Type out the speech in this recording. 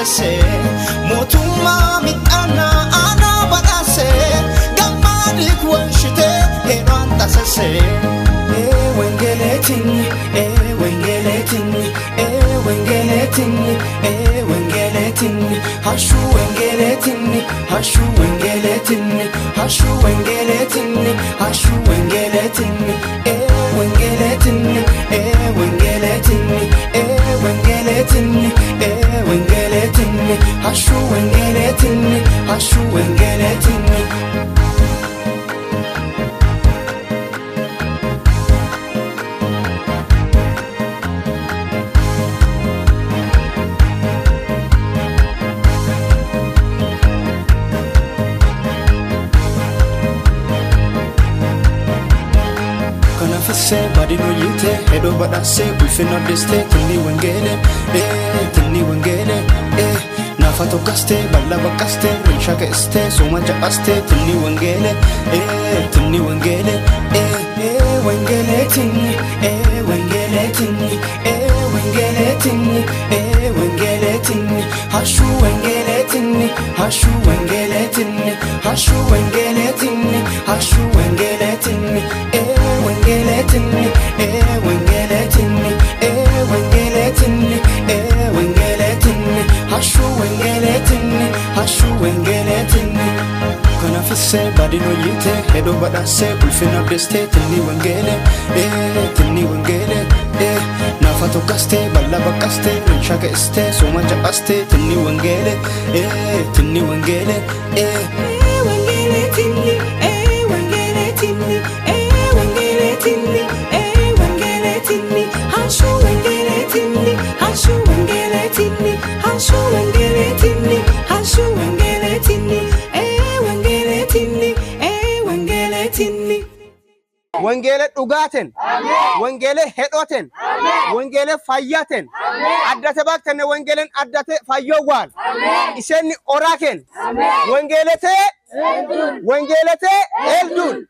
tasase motuma mitana ana badase gamadik wanshite heran tasase wengeletin wengeletin wengeletin wengeletin hashu wengeletin hashu wengeletin hashu wengeletin hashu wengeletin wengeletin wengeletin wengeletin wengeletin hashu wengeletin hashu wengeletin se badi no yite hedo badase ulfino deste tini wengele nafato gaste balla bakaste rinsha gaste soma jabaste tini wengele wengele tini wengele tini hashu wengele tini hashu wengele tini hashu wengele tini hashu wengele tini wengeletin wengeletin wengeletin wengeletin hashu wengeletin hashu wengeletin kana fisse badino yite hedo badase ulfina deste tini wengele nafato gaste balla bakaste rinsha gaste soma jabaste tini wengele wengeletin hashu wengeletin hashu wengeletin hashu wengeletin hashu wengeletin wengeletin wengele dugaten wengele hedoten wengele fayyaten addate bakten wengelen addate fayyowal isenni oraken wengelete eldul